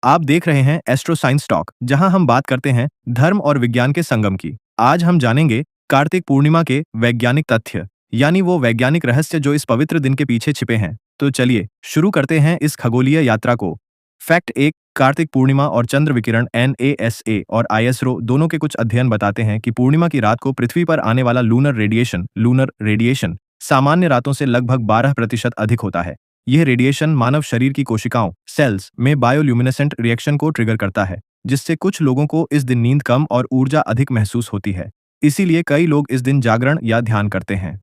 आप देख रहे हैं एस्ट्रो साइंस टॉक, जहां हम बात करते हैं धर्म और विज्ञान के संगम की। आज हम जानेंगे कार्तिक पूर्णिमा के वैज्ञानिक तथ्य, यानी वो वैज्ञानिक रहस्य जो इस पवित्र दिन के पीछे छिपे हैं। तो चलिए शुरू करते हैं इस खगोलीय यात्रा को। फैक्ट एक, कार्तिक पूर्णिमा और चंद्र विकिरण NASA और ISRO दोनों के कुछ अध्ययन बताते हैं कि पूर्णिमा की रात को पृथ्वी पर आने वाला लूनर रेडिएशन सामान्य रातों से लगभग 12% अधिक होता है। यह रेडिएशन मानव शरीर की कोशिकाओं सेल्स में बायोल्यूमिनेसेंट रिएक्शन को ट्रिगर करता है, जिससे कुछ लोगों को इस दिन नींद कम और ऊर्जा अधिक महसूस होती है। इसीलिए कई लोग इस दिन जागरण या ध्यान करते हैं।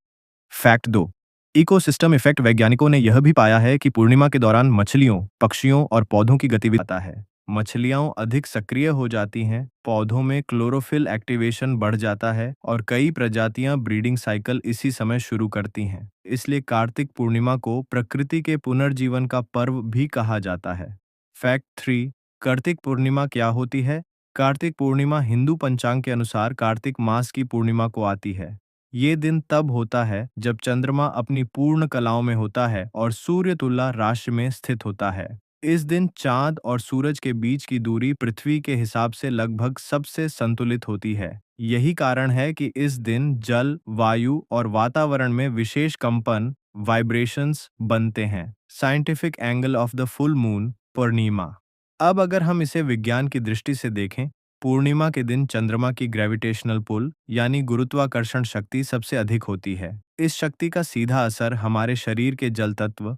Fact 2, ecosystem effect. वैज्ञानिकों ने यह भी पाया है कि पूर्णिमा के दौरान मछलियों, पक्षियों और पौधों की गतिविधि आता है। मछलियां अधिक सक्रिय हो जाती हैं, पौधों में क्लोरोफिल एक्टिवेशन बढ़ जाता है और कई प्रजातियां ब्रीडिंग साइकिल इसी समय शुरू करती हैं। इसलिए कार्तिक पूर्णिमा को प्रकृति के पुनर्जीवन का पर्व भी कहा जाता है। फैक्ट 3, कार्तिक पूर्णिमा क्या होती है? कार्तिक पूर्णिमा हिंदू पंचांग के अनुसार कार्तिक मास की पूर्णिमा को आती है। ये दिन तब होता है जब चंद्रमा अपनी पूर्ण कलाओं में होता है और सूर्य तुला राशि में स्थित होता है। इस दिन चांद और सूरज के बीच की दूरी पृथ्वी के हिसाब से लगभग सबसे संतुलित होती है। यही कारण है कि इस दिन जल, वायु और वातावरण में विशेष कंपन वाइब्रेशंस बनते हैं। Scientific angle of the full moon पूर्णिमा। अब अगर हम इसे विज्ञान की दृष्टि से देखें, पूर्णिमा के दिन चंद्रमा की ग्रेविटेशनल पुल यानी गुरुत्वाकर्षण शक्ति सबसे अधिक होती है। इस शक्ति का सीधा असर हमारे शरीर के जल तत्व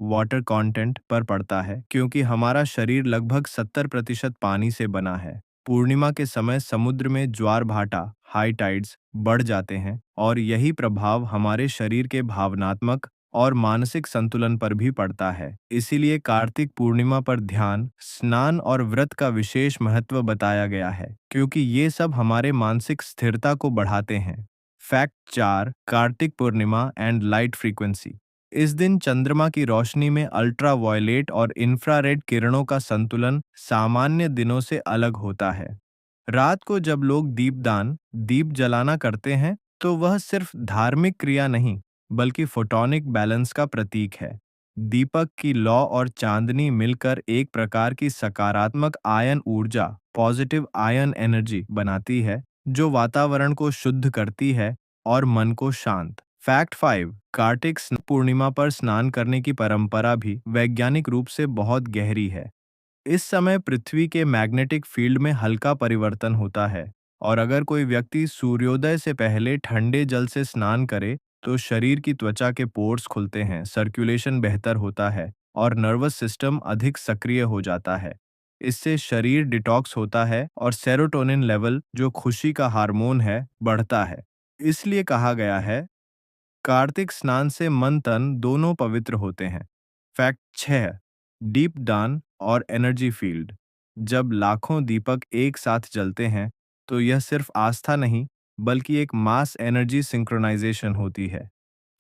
वाटर कंटेंट पर पड़ता है, क्योंकि हमारा शरीर लगभग 70% पानी से बना है। पूर्णिमा के समय समुद्र में ज्वार भाटा हाई टाइड्स बढ़ जाते हैं और यही प्रभाव हमारे शरीर के भावनात्मक और मानसिक संतुलन पर भी पड़ता है। इसीलिए कार्तिक पूर्णिमा पर ध्यान, स्नान और व्रत का विशेष महत्व बताया गया है, क्योंकि ये सब हमारे मानसिक स्थिरता को बढ़ाते हैं। Fact 4, Kartik Purnima and light frequency. इस दिन चंद्रमा की रोशनी में अल्ट्रा वायलेट और इंफ्रारेड किरणों का संतुलन सामान्य दिनों से अलग होता है। रात को जब लोग दीप जलाना करते हैं, तो वह सिर्फ धार्मिक क्रिया नहीं, बल्कि फोटोनिक बैलेंस का प्रतीक है। दीपक की लौ और चांदनी मिलकर एक प्रकार की सकारात्मक आयन ऊर्जा पॉजिटिव आयन एनर्जी बनाती है, जो वातावरण को शुद्ध करती है और मन को शांत। फैक्ट 5, कार्तिक पूर्णिमा पर स्नान करने की परंपरा भी वैज्ञानिक रूप से बहुत गहरी है। इस समय पृथ्वी के मैग्नेटिक फील्ड में हल्का परिवर्तन होता है, और अगर कोई व्यक्ति सूर्योदय से पहले ठंडे जल से स्नान करे, तो शरीर की त्वचा के पोर्स खुलते हैं, सर्कुलेशन बेहतर होता है और नर्वस सिस्टम अधिक सक्रिय हो जाता है। इससे शरीर डिटॉक्स होता है और सेरोटोनिन लेवल, जो खुशी का हार्मोन है, बढ़ता है। इसलिए कहा गया है, कार्तिक स्नान से मन तन दोनों पवित्र होते हैं। फैक्ट 6, दीप दान और एनर्जी फील्ड। जब लाखों दीपक एक साथ जलते हैं, तो यह सिर्फ आस्था नहीं, बल्कि एक मास एनर्जी सिंक्रोनाइजेशन होती है।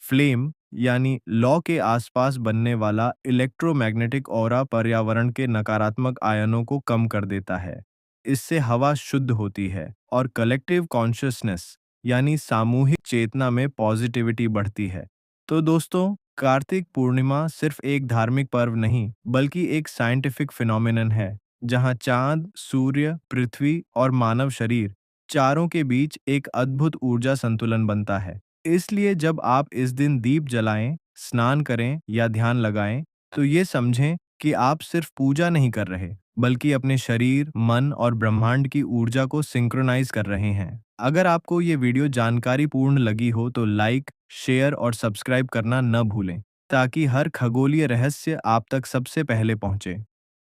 फ्लेम यानी लौ के आसपास बनने वाला इलेक्ट्रोमैग्नेटिक ऑरा पर्यावरण के नकारात्मक आयनों को कम कर देता है। इससे हवा शुद्ध होती है और कलेक्टिव कॉन्शियसनेस यानी सामूहिक चेतना में पॉजिटिविटी बढ़ती है। तो दोस्तों, कार्तिक पूर्णिमा सिर्फ एक धार्मिक पर्व नहीं, बल्कि एक साइंटिफिक फिनोमिनन है, जहां चांद, सूर्य, पृथ्वी और मानव शरीर चारों के बीच एक अद्भुत ऊर्जा संतुलन बनता है। इसलिए जब आप इस दिन दीप जलाएं, स्नान करें या ध्यान लगाएं, तो ये समझें कि आप सिर्फ पूजा नहीं कर रहे, बल्कि अपने शरीर, मन और ब्रह्मांड की ऊर्जा को सिंक्रोनाइज कर रहे हैं। अगर आपको ये वीडियो जानकारीपूर्ण लगी हो तो लाइक, शेयर और सब्सक्राइब करना न भूलें, ताकि हर खगोलीय रहस्य आप तक सबसे पहले पहुंचे।